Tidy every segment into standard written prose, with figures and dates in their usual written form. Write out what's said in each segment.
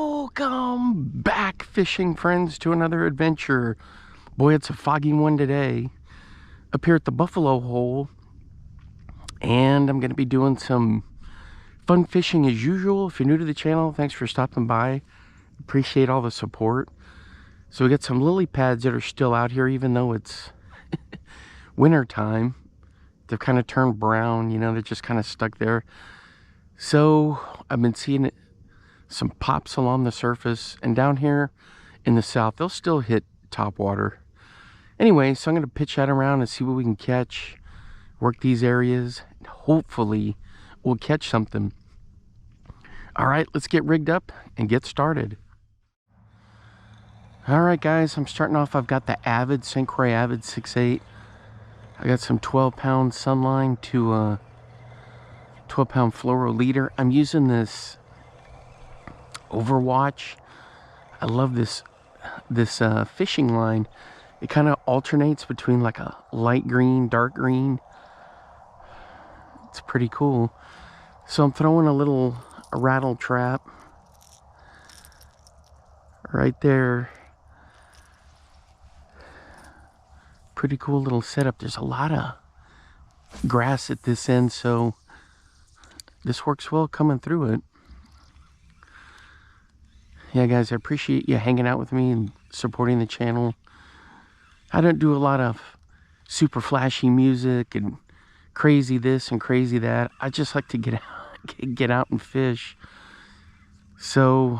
Welcome back, fishing friends, to another adventure. Boy, it's a foggy one today up here at the Buffalo Hole, and I'm going to be doing some fun fishing as usual. If you're new to the channel, thanks for stopping by. Appreciate all the support. So we got some lily pads that are still out here, even though it's winter time. They've kind of turned brown, you know, they're just kind of stuck there. So I've been seeing some pops along the surface, and down here in the south they'll still hit top water. Anyway, so I'm going to pitch that around and see what we can catch, work these areas, and hopefully we'll catch something. All right, let's get rigged up and get started. All right guys, I'm starting off. I've got the Avid, St. Croix Avid 6.8. I got some 12-pound Sunline to 12-pound fluoro leader. I'm using this Overwatch. I love this fishing line. It kind of alternates between like a light green, dark green. It's pretty cool. So I'm throwing a rattle trap right there. Pretty cool little setup. There's a lot of grass at this end, so this works well coming through it. Yeah guys, I appreciate you hanging out with me and supporting the channel. I don't do a lot of super flashy music and crazy this and crazy that. I just like to get out and fish. So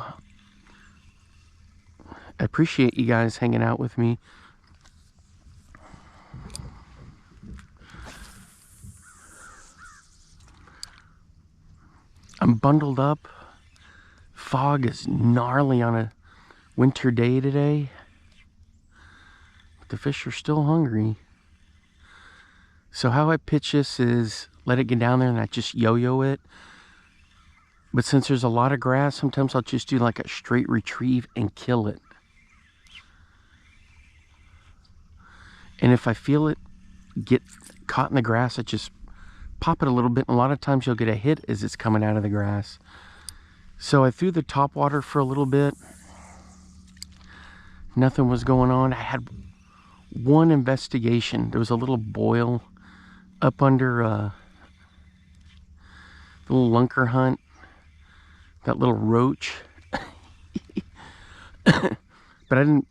I appreciate you guys hanging out with me. I'm bundled up. Fog is gnarly on a winter day today. But the fish are still hungry. So how I pitch this is let it get down there and I just yo-yo it. But since there's a lot of grass, sometimes I'll just do like a straight retrieve and kill it. And if I feel it get caught in the grass, I just pop it a little bit. And a lot of times you'll get a hit as it's coming out of the grass. So I threw the top water for a little bit. Nothing was going on. I had one investigation. There was a little boil up under the little lunker hunt. That little roach. But I didn't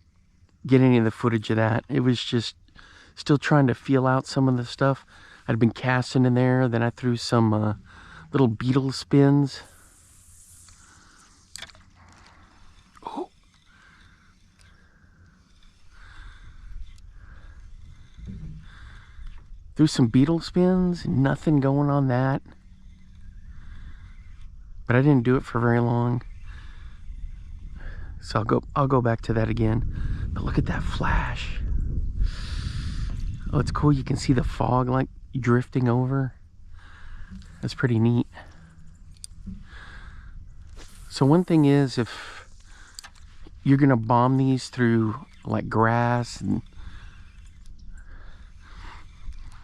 get any of the footage of that. It was just still trying to feel out some of the stuff. I'd been casting in there. Then I threw some little beetle spins. Threw some beetle spins, nothing going on that. But I didn't do it for very long. So I'll go back to that again. But look at that flash. Oh, it's cool. You can see the fog like drifting over. That's pretty neat. So one thing is, if you're gonna bomb these through like grass and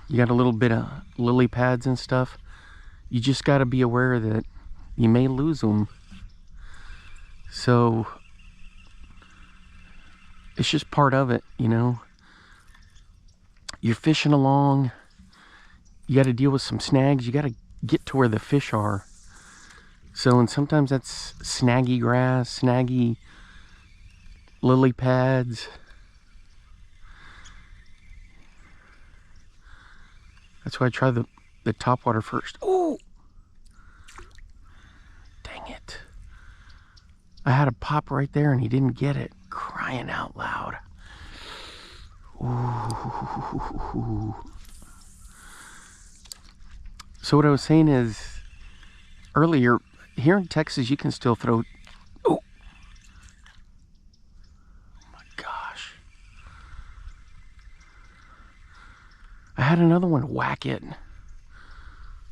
you got a little bit of lily pads and stuff, you just got to be aware that you may lose them. So it's just part of it, you know. You're fishing along, you got to deal with some snags. You got to get to where the fish are. So, and sometimes that's snaggy grass, snaggy lily pads. That's why I try the top water first. Oh! Dang it. I had a pop right there and he didn't get it. Crying out loud. Ooh. So what I was saying is, earlier, here in Texas, you can still throw... Oh! My gosh. I had another one whack it.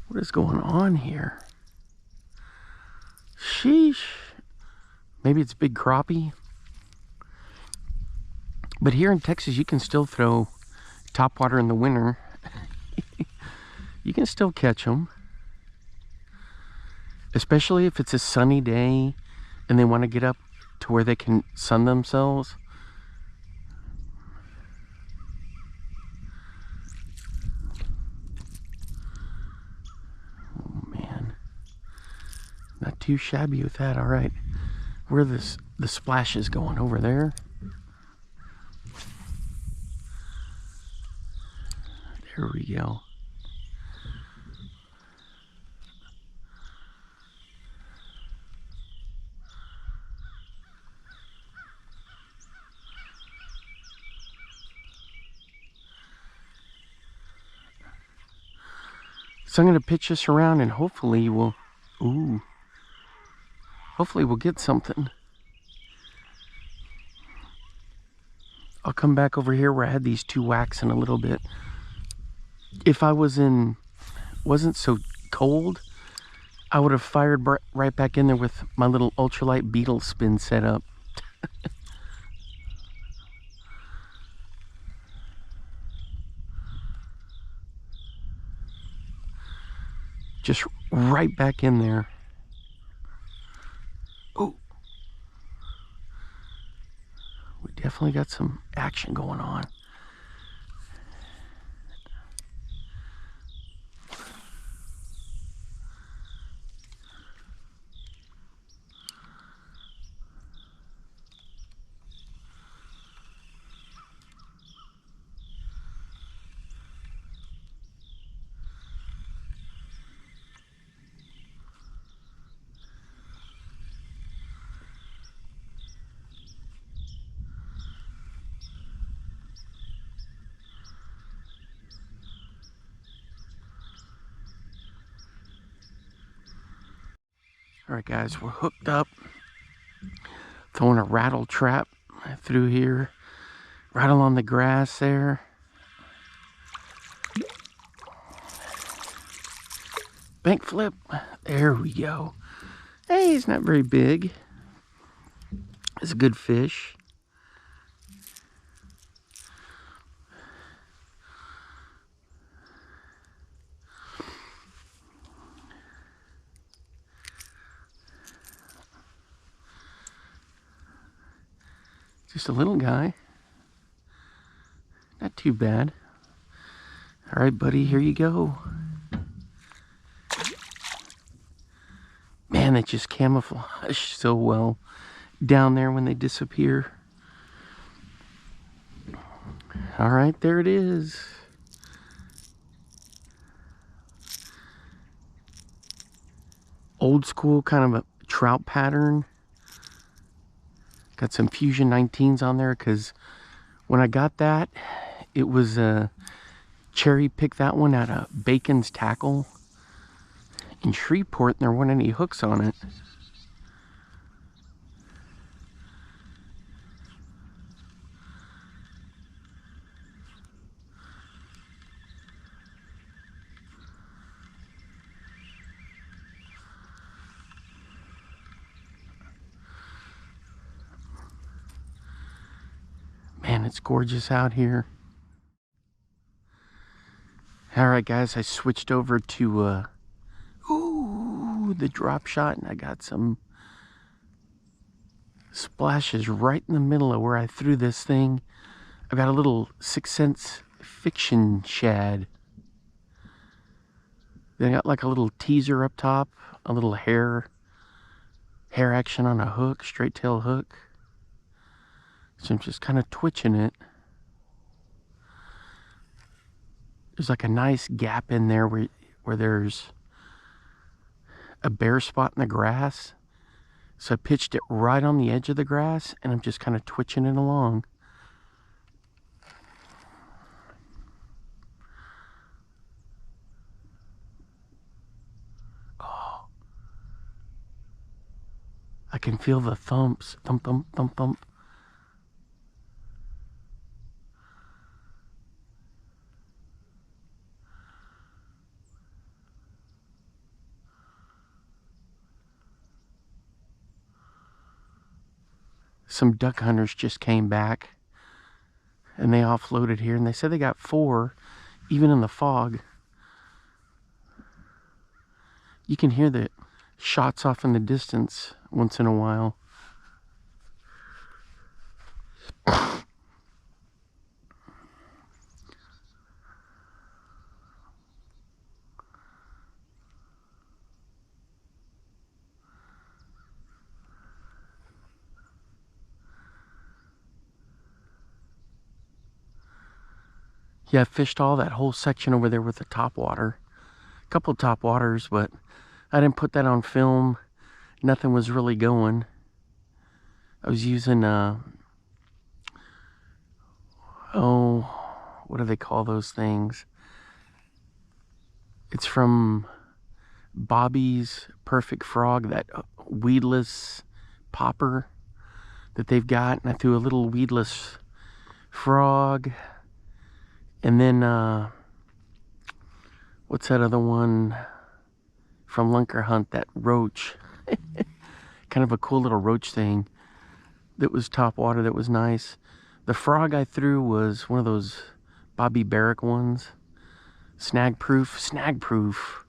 What is going on here? Sheesh. Maybe it's big crappie. But here in Texas, you can still throw topwater in the winter. You can still catch them. Especially if it's a sunny day and they want to get up to where they can sun themselves. Oh man, not too shabby with that. All right, where the splash is going over there. There we go. So I'm going to pitch this around and hopefully we'll get something. I'll come back over here where I had these two whacks in a little bit. If I wasn't so cold, I would have fired right back in there with my little ultralight beetle spin set up. Just right back in there. Oh, we definitely got some action going on. All right, guys, we're hooked up. Throwing a rattle trap through here. Rattle on the grass there. Bank flip. There we go. Hey, he's not very big. It's a good fish. Just a little guy. Not too bad. All right, buddy, here you go. Man, they just camouflage so well down there when they disappear. All right, there it is. Old school kind of a trout pattern. Got some Fusion 19s on there because when I got that, it was cherry picked that one out of Bacon's Tackle in Shreveport, and there weren't any hooks on it. Man, it's gorgeous out here. All right, guys, I switched over to the drop shot, and I got some splashes right in the middle of where I threw this thing. I've got a little 6th Sense Fiction shad. They got like a little teaser up top, a little hair action on a hook, straight tail hook. So I'm just kind of twitching it. There's like a nice gap in there where there's a bare spot in the grass. So I pitched it right on the edge of the grass, and I'm just kind of twitching it along. Oh, I can feel the thumps, thump, thump, thump, thump. Some duck hunters just came back and they offloaded here, and they said they got 4 even in the fog. You can hear the shots off in the distance once in a while. Yeah, I fished all that whole section over there with the topwater. A couple top waters, but I didn't put that on film. Nothing was really going. I was using, what do they call those things? It's from Bobby's Perfect Frog, that weedless popper that they've got. And I threw a little weedless frog. And then, what's that other one from Lunker Hunt? That roach. Kind of a cool little roach thing that was top water, that was nice. The frog I threw was one of those Bobby Barrack ones. Snag-proof. Snag-proof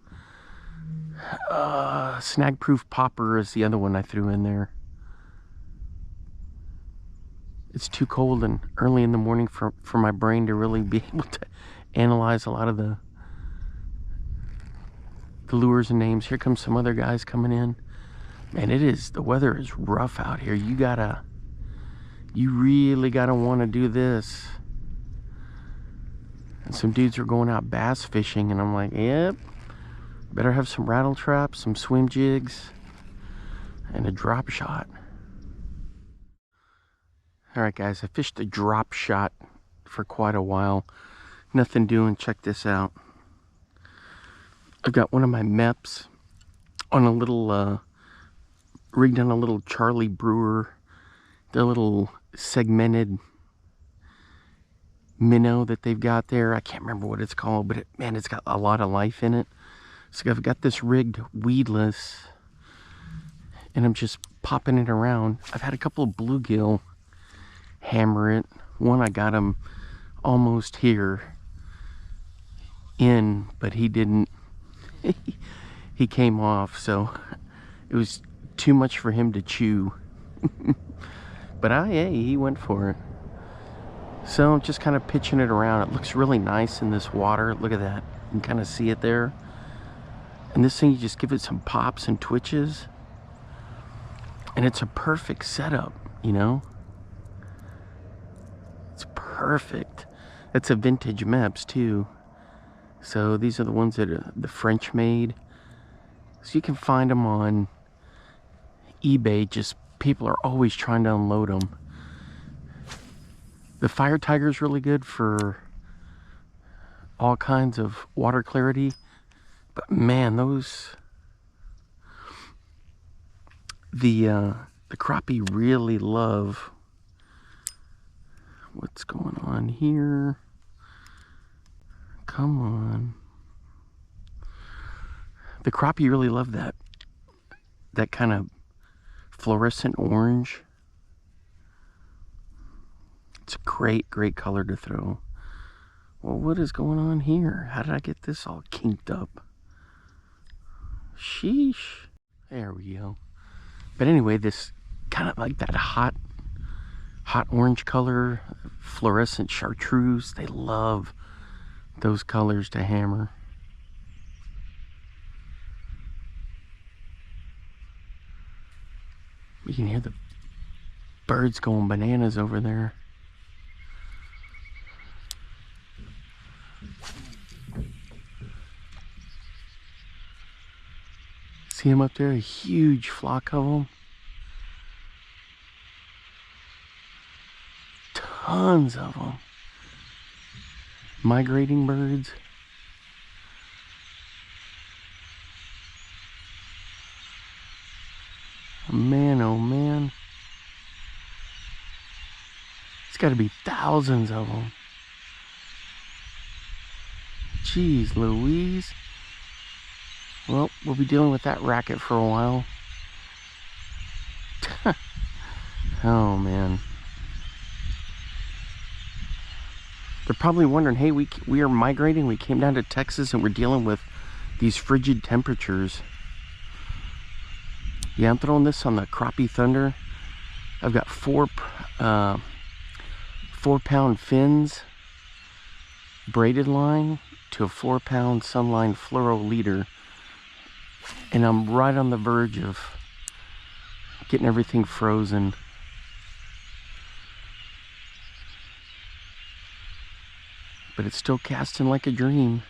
popper is the other one I threw in there. It's too cold and early in the morning for my brain to really be able to analyze a lot of the lures and names. Here comes some other guys coming in. Man, the weather is rough out here. You really gotta want to do this. And some dudes are going out bass fishing, and I'm like, yep, better have some rattle traps, some swim jigs, and a drop shot. All right, guys, I fished a drop shot for quite a while. Nothing doing. Check this out. I've got one of my MEPs on a little, rigged on a little Charlie Brewer, the little segmented minnow that they've got there. I can't remember what it's called, but man, it's got a lot of life in it. So I've got this rigged weedless, and I'm just popping it around. I've had a couple of bluegill hammer it. One, I got him almost here in, but he didn't. He came off, so it was too much for him to chew. But hey, he went for it. So just kind of pitching it around. It looks really nice in this water. Look at that. You can kind of see it there. And this thing, you just give it some pops and twitches, and it's a perfect setup, you know? It's perfect. It's a vintage MEPS too. So these are the ones that are the French made. So you can find them on eBay. Just people are always trying to unload them. The Fire Tiger is really good for all kinds of water clarity. But man, the crappie really love. What's going on here? Come on. The crappie really love that kind of fluorescent orange. It's a great color to throw. Well, what is going on here? How did I get this all kinked up? Sheesh. There we go. But anyway, this kind of like that hot orange color, fluorescent chartreuse. They love those colors to hammer. You can hear the birds going bananas over there. See them up there? A huge flock of them. Tons of them. Migrating birds. Man, oh man. It's got to be thousands of them. Jeez Louise. Well, we'll be dealing with that racket for a while. Oh man. They're probably wondering, hey, we are migrating. We came down to Texas and we're dealing with these frigid temperatures. Yeah, I'm throwing this on the Crappie Thunder. I've got four 4-pound fins braided line to a 4-pound Sunline fluoro leader, and I'm right on the verge of getting everything frozen. But it's still casting like a dream.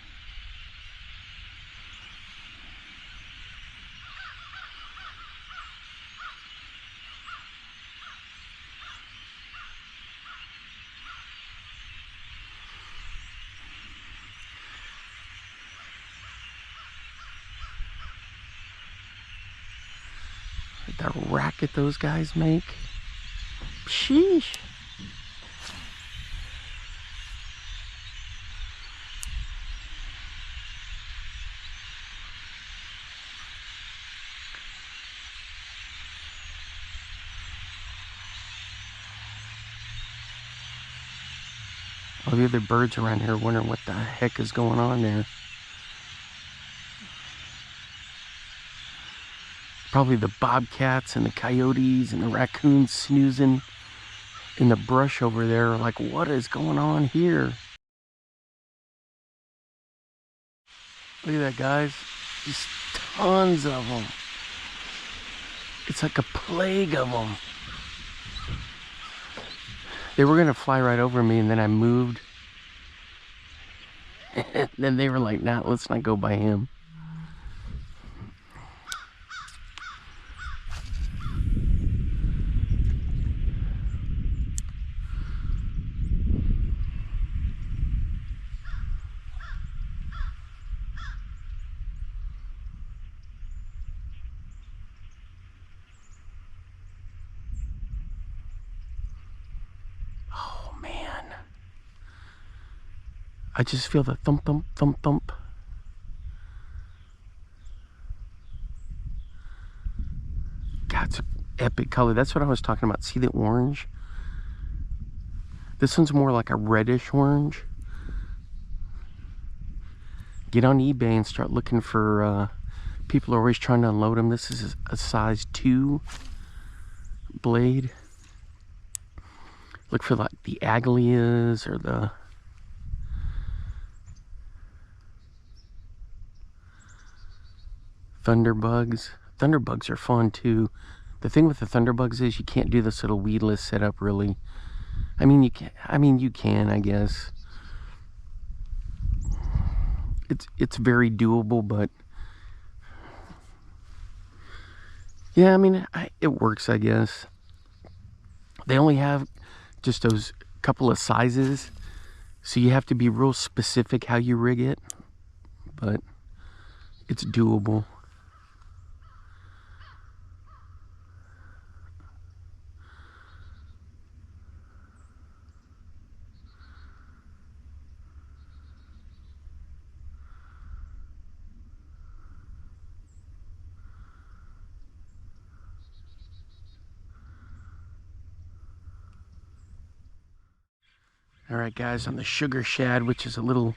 The racket those guys make. Sheesh. All the other birds around here wondering what the heck is going on there. Probably the bobcats and the coyotes and the raccoons snoozing in the brush over there, like, what is going on here? Look at that, guys. Just tons of them. It's like a plague of them. They were gonna fly right over me, and then I moved. And then they were like, nah, let's not go by him. I just feel the thump, thump, thump, thump. God, it's an epic color. That's what I was talking about. See the orange? This one's more like a reddish orange. Get on eBay and start looking for, people are always trying to unload them. This is a size 2 blade. Look for like the Agalias or the Thunderbugs. Thunderbugs are fun too. The thing with the Thunderbugs is you can't do this little weedless setup really. I mean you can, I guess. It's very doable, but yeah, I mean it works, I guess. They only have just those couple of sizes, so you have to be real specific how you rig it, but it's doable. All right, guys, on the sugar shad, which is a little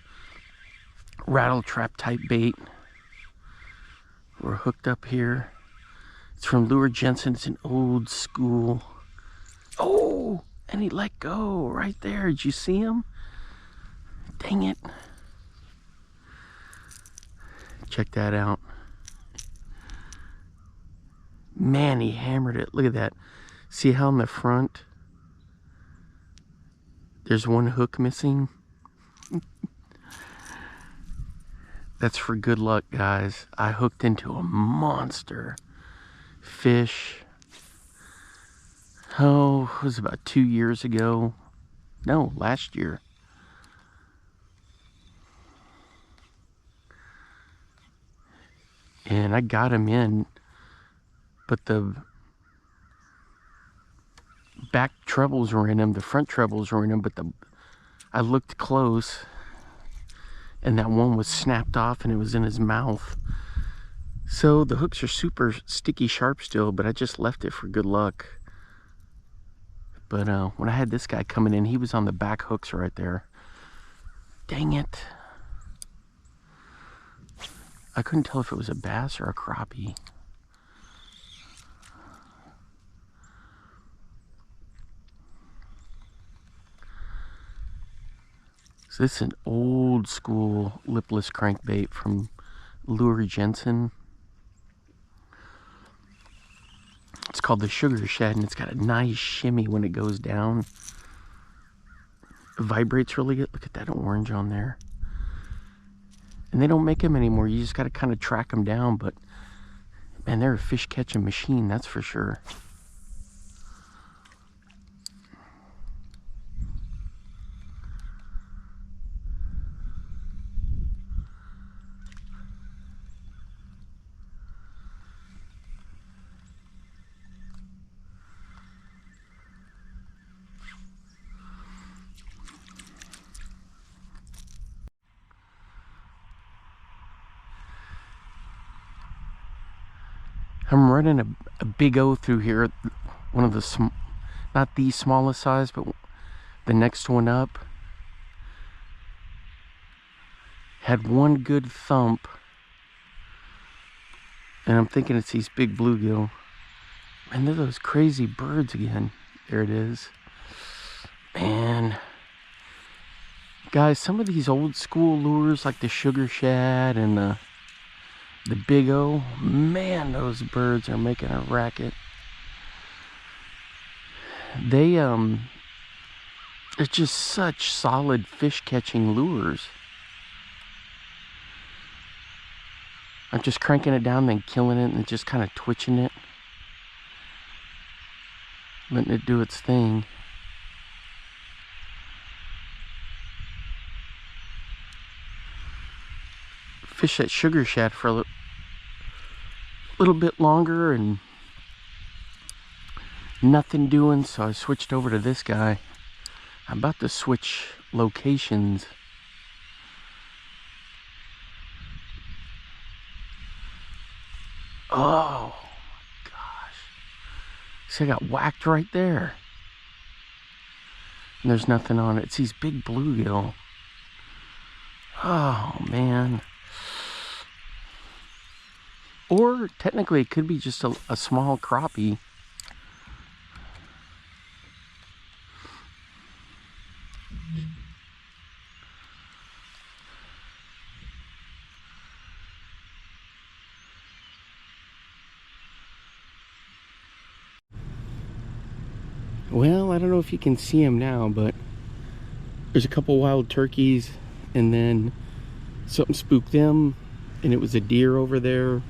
rattle trap type bait, we're hooked up here. It's from Lure Jensen. It's an old school. Oh, and he let go right there. Did you see him? Dang it. Check that out. Man, he hammered it. Look at that. See how in the front there's one hook missing? That's for good luck, guys. I hooked into a monster fish. Oh, it was about 2 years ago. No, last year. And I got him in, but the back trebles were in him, the front trebles were in him, but I looked close and that one was snapped off and it was in his mouth. So the hooks are super sticky sharp still, but I just left it for good luck. But when I had this guy coming in, he was on the back hooks right there. Dang it. I couldn't tell if it was a bass or a crappie. So this is an old school lipless crankbait from Lure Jensen. It's called the Sugar Shed, and it's got a nice shimmy when it goes down. It vibrates really good. Look at that orange on there. And they don't make them anymore. You just got to kind of track them down. But man, they're a fish catching machine, that's for sure. I'm running a Big O through here, one of the, not the smallest size, but the next one up. Had one good thump, and I'm thinking it's these big bluegill. Man, they're those crazy birds again. There it is. Man. Guys, some of these old school lures like the Sugar Shad and the Big O, man, those birds are making a racket. They're just such solid fish catching lures. I'm just cranking it down, then killing it, and just kind of twitching it, letting it do its thing. Fish that Sugar Shad for a little bit longer and nothing doing, so I switched over to this guy. I'm about to switch locations. Oh my gosh. See, I got whacked right there. And there's nothing on it. It's these big bluegill. Oh man. Or technically it could be just a small crappie. Well, I don't know if you can see them now, but there's a couple wild turkeys, and then something spooked them, and it was a deer over there.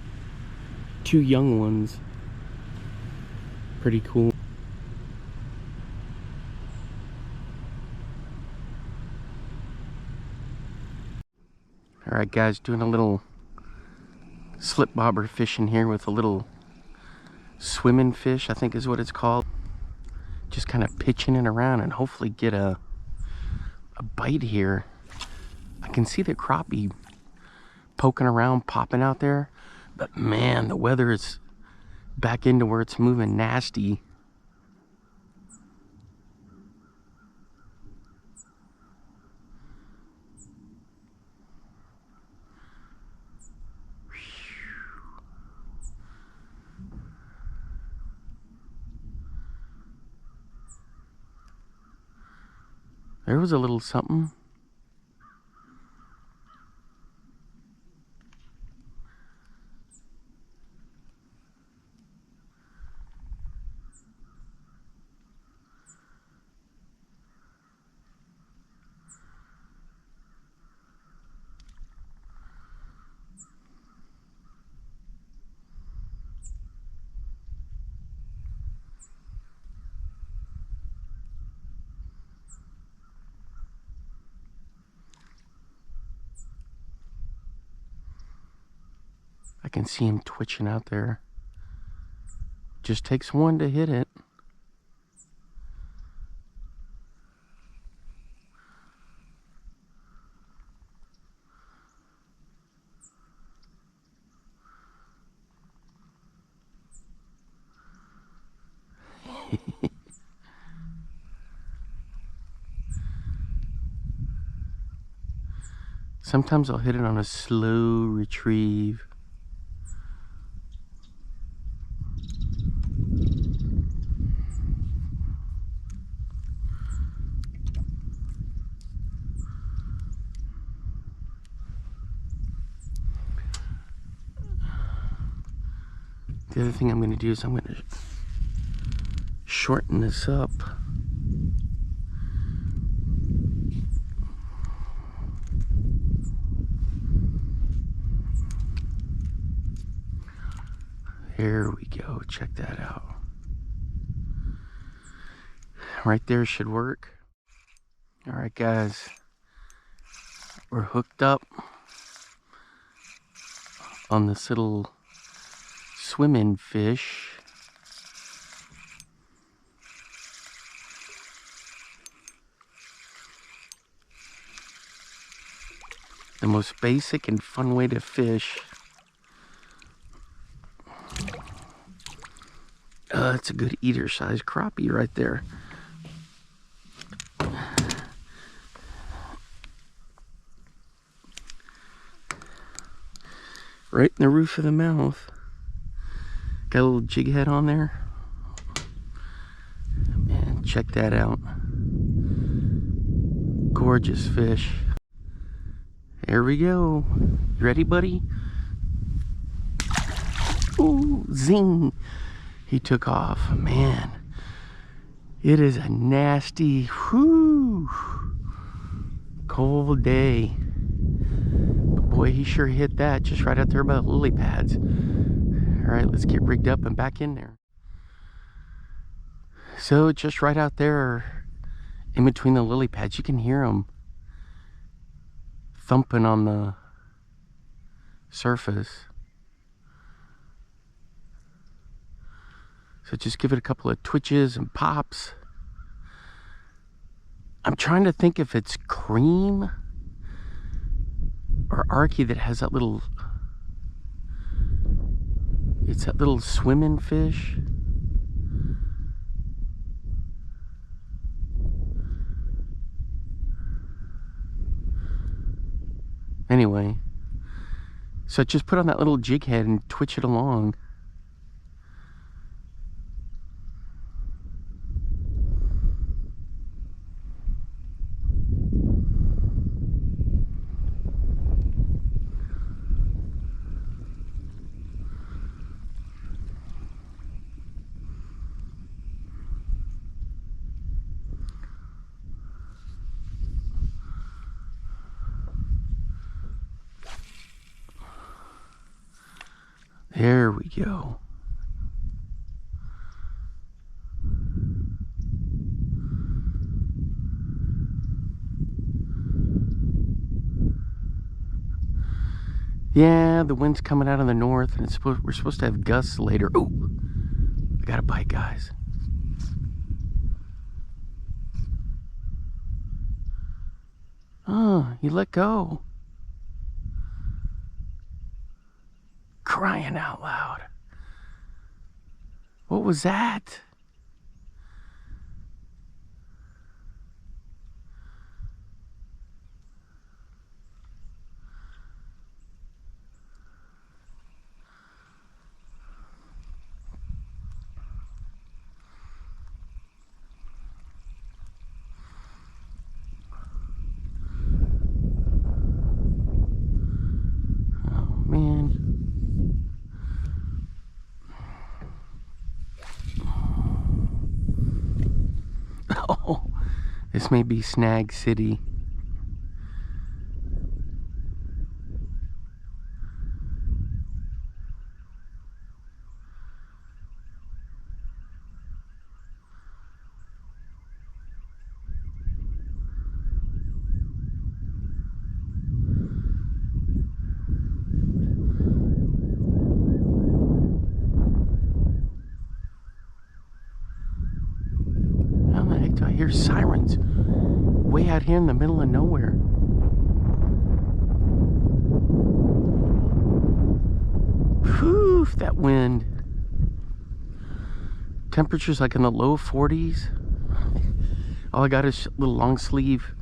2 young ones. Pretty cool. Alright guys, doing a little slip bobber fishing here with a little swimming fish, I think is what it's called. Just kind of pitching it around and hopefully get a bite here. I can see the crappie poking around, popping out there, but man, the weather is back into where it's moving nasty. There was a little something. I can see him twitching out there. Just takes one to hit it. Sometimes I'll hit it on a slow retrieve. The other thing I'm going to do is I'm going to shorten this up. There we go. Check that out. Right there should work. All right, guys. We're hooked up on this little swimming fish. The most basic and fun way to fish. That's a good eater size crappie right there. Right in the roof of the mouth. Got a little jig head on there. Man, check that out. Gorgeous fish. There we go. You ready, buddy? Ooh, zing. He took off. Man, it is a nasty, whoo, cold day. But boy, he sure hit that just right out there by the lily pads. All right, let's get rigged up and back in there. So just right out there in between the lily pads, you can hear them thumping on the surface. So just give it a couple of twitches and pops. I'm trying to think if it's cream or Arky that has that little, it's that little swimming fish. Anyway, so just put on that little jig head and twitch it along. There we go. Yeah, the wind's coming out of the north, and we're supposed to have gusts later. Ooh, I got a bite, guys. Oh, he let go. Crying out loud. What was that? Oh, man. Oh, this may be Snag City. How the heck do I hear sirens way out here in the middle of nowhere? Whew, that wind. Temperatures like in the low 40s. All I got is a little long sleeve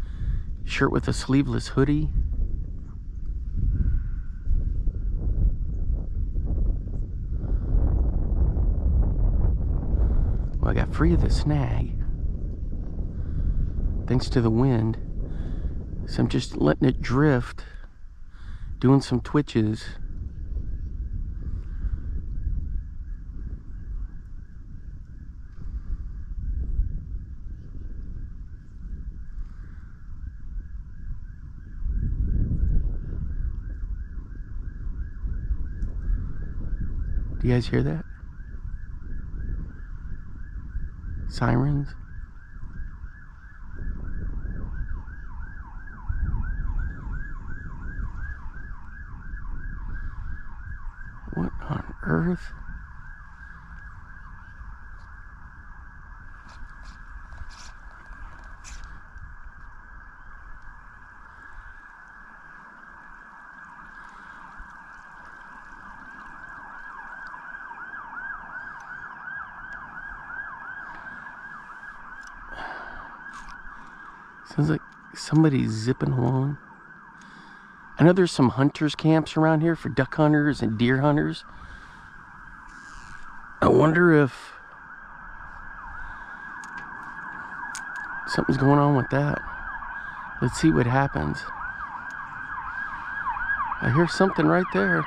shirt with a sleeveless hoodie. Well, I got free of the snag thanks to the wind. So I'm just letting it drift, doing some twitches. Do you guys hear that? Sirens? What on earth? Sounds like somebody's zipping along. I know there's some hunters camps around here for duck hunters and deer hunters. I wonder if something's going on with that. Let's see what happens. I hear something right there.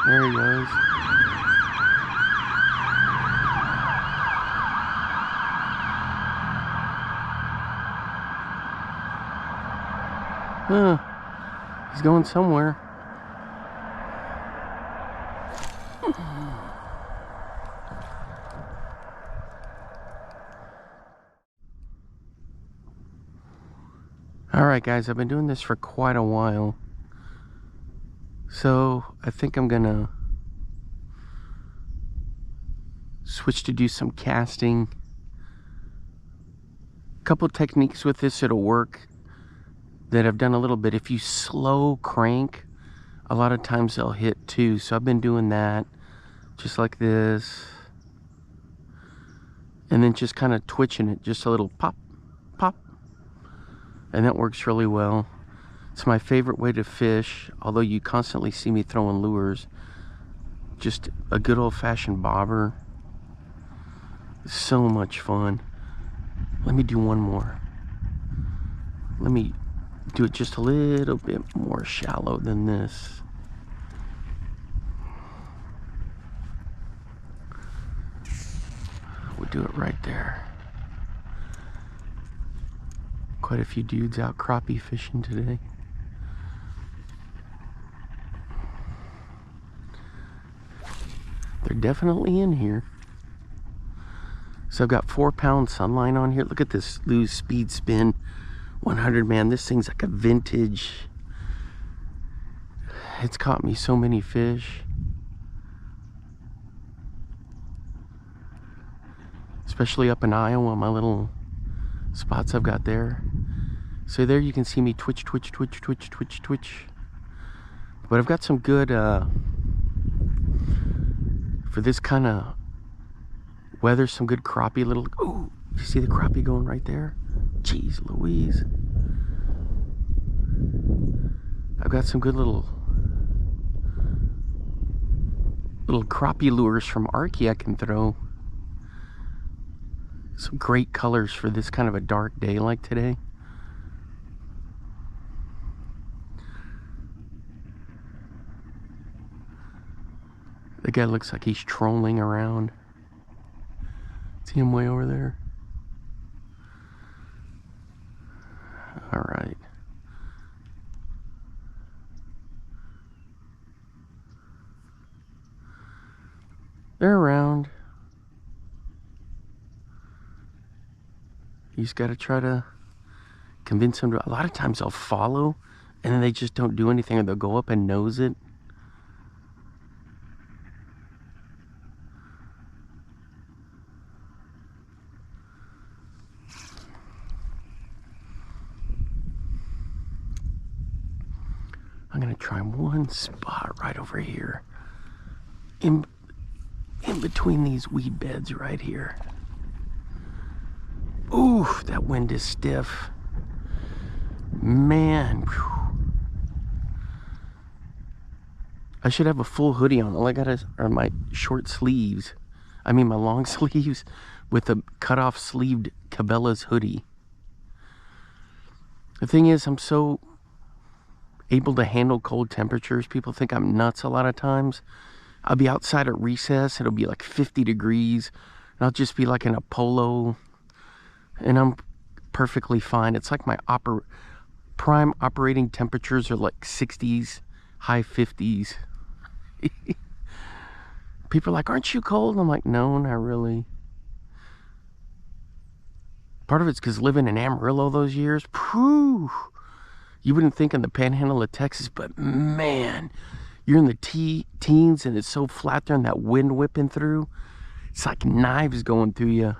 There he goes. Huh. He's going somewhere. Alright guys, I've been doing this for quite a while. So I think I'm gonna switch to do some casting. A couple techniques with this that'll work that I've done a little bit. If you slow crank, a lot of times they'll hit too. So I've been doing that just like this. And then just kind of twitching it, just a little pop, pop. And that works really well. It's my favorite way to fish, although you constantly see me throwing lures. Just a good old-fashioned bobber. So much fun. Let me do one more. Let me do it just a little bit more shallow than this. We'll do it right there. Quite a few dudes out crappie fishing today. They're definitely in here. So I've got 4-pound sunline on here. Look at this Lew's Speed Spin 100, man. This thing's like a vintage. It's caught me so many fish. Especially up in Iowa, my little spots I've got there. So there you can see me twitch, twitch, twitch, twitch, twitch, twitch. But I've got some good, for this kind of weather, some good crappie little, oh, you see the crappie going right there? Jeez Louise. I've got some good little crappie lures from Arky I can throw. Some great colors for this kind of a dark day like today. The guy looks like he's trolling around. See him way over there? All right. They're around. You just got to try to convince them to. A lot of times they'll follow and then they just don't do anything, or they'll go up and nose it. I'm gonna try one spot right over here, in between these weed beds right here. Ooh, that wind is stiff, man. Whew. I should have a full hoodie on. All I got are my short sleeves. I mean my long sleeves with a cut-off sleeved Cabela's hoodie. The thing is, I'm so able to handle cold temperatures. People think I'm nuts a lot of times. I'll be outside at recess, it'll be like 50 degrees, and I'll just be like in a polo, and I'm perfectly fine. It's like my prime operating temperatures are like 60s, high 50s. People are like, aren't you cold? I'm like, no, not really. Part of it's because living in Amarillo those years, whew, you wouldn't think in the panhandle of Texas, but man, you're in the teens and it's so flat there and that wind whipping through. It's like knives going through you.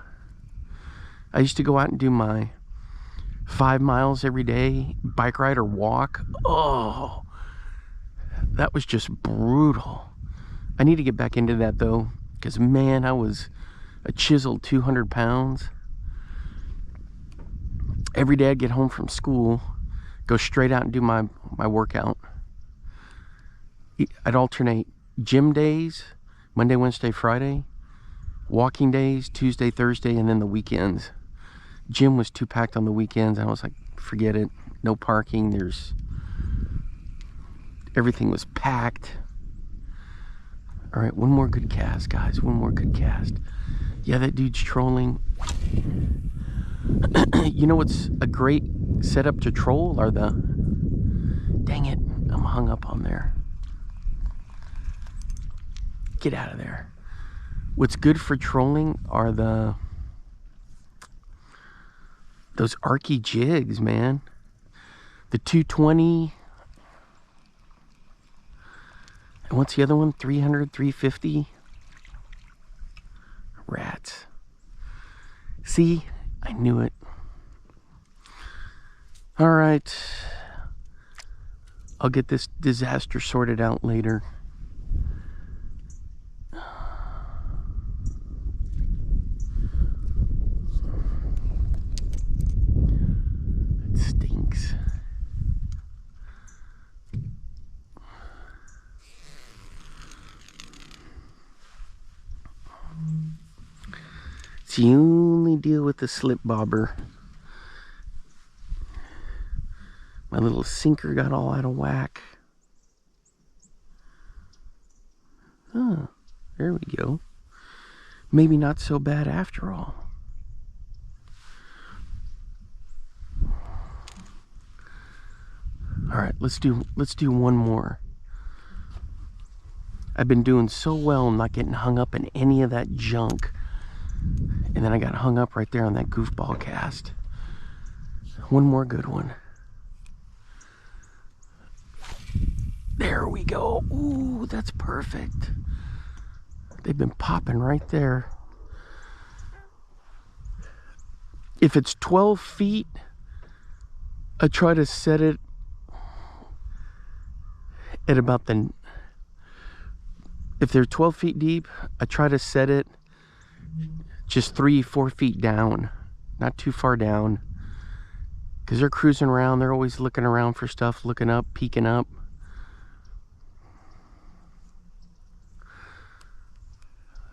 I used to go out and do my 5 miles every day, bike ride or walk. Oh, that was just brutal. I need to get back into that though, because man, I was a chiseled 200 pounds. Every day I'd get home from school, go straight out and do my workout. I'd alternate gym days, Monday, Wednesday, Friday, walking days, Tuesday, Thursday, and then the weekends. Gym was too packed on the weekends. I was like, forget it. No parking. Everything was packed. All right, one more good cast, guys. One more good cast. Yeah, that dude's trolling. You know what's a great setup to troll are the... Dang it, I'm hung up on there. Get out of there. What's good for trolling are those Arky jigs, man. The 220. And what's the other one? 300, 350. Rats. See, I knew it. All right. I'll get this disaster sorted out later. It stinks. It's the only deal with the slip bobber. My little sinker got all out of whack. Oh, there we go. Maybe not so bad after all. All right, let's do one more. I've been doing so well not getting hung up in any of that junk. And then I got hung up right there on that goofball cast. One more good one. There we go. Ooh, that's perfect. They've been popping right there. If it's 12 feet, I try to set it at about if they're 12 feet deep, I try to set it just 3-4 feet down, not too far down, because they're cruising around. They're always looking around for stuff, looking up, peeking up.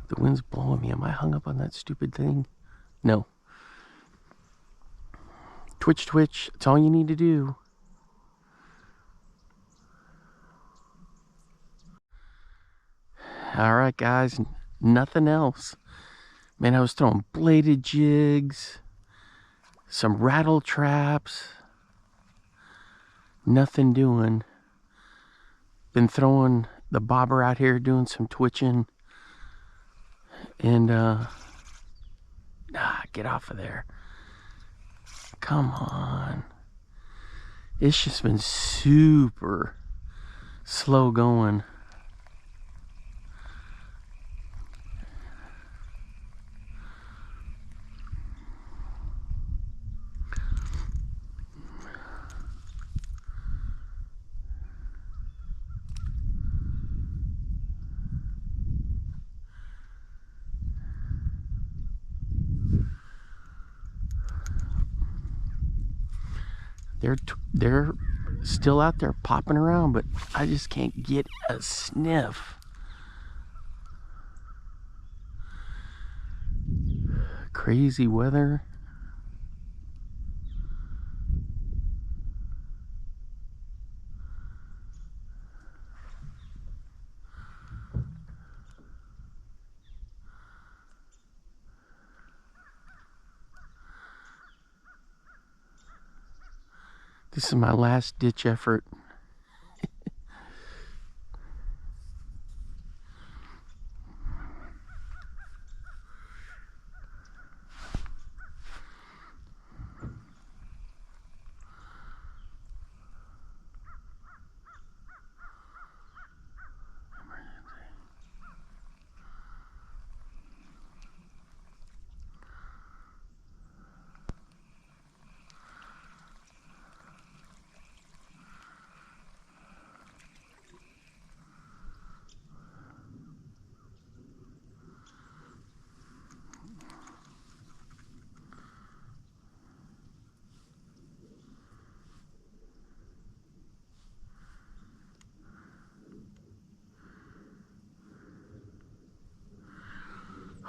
The wind's blowing me. Am I hung up on that stupid thing? No. Twitch, twitch. It's all you need to do. All right, guys. Nothing else. Man, I was throwing bladed jigs, some rattle traps. Nothing doing. Been throwing the bobber out here, doing some twitching. And, get off of there. Come on. It's just been super slow going. They're still out there popping around, but I just can't get a sniff. Crazy weather. This is my last ditch effort.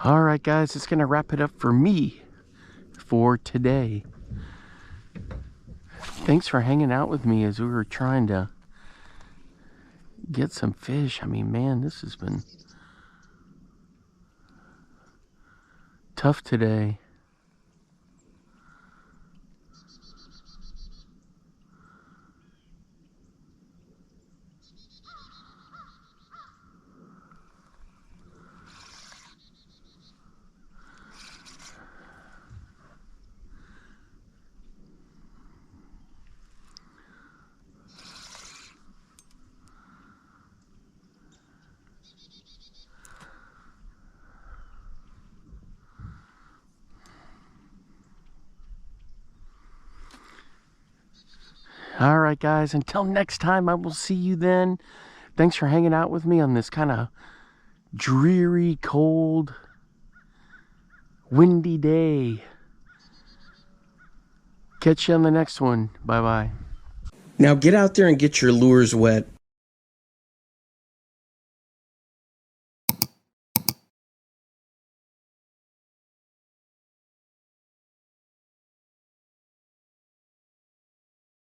All right, guys, it's going to wrap it up for me for today. Thanks for hanging out with me as we were trying to get some fish. I mean, man, this has been tough today. All right, guys, until next time, I will see you then. Thanks for hanging out with me on this kind of dreary, cold, windy day. Catch you on the next one. Bye-bye. Now get out there and get your lures wet.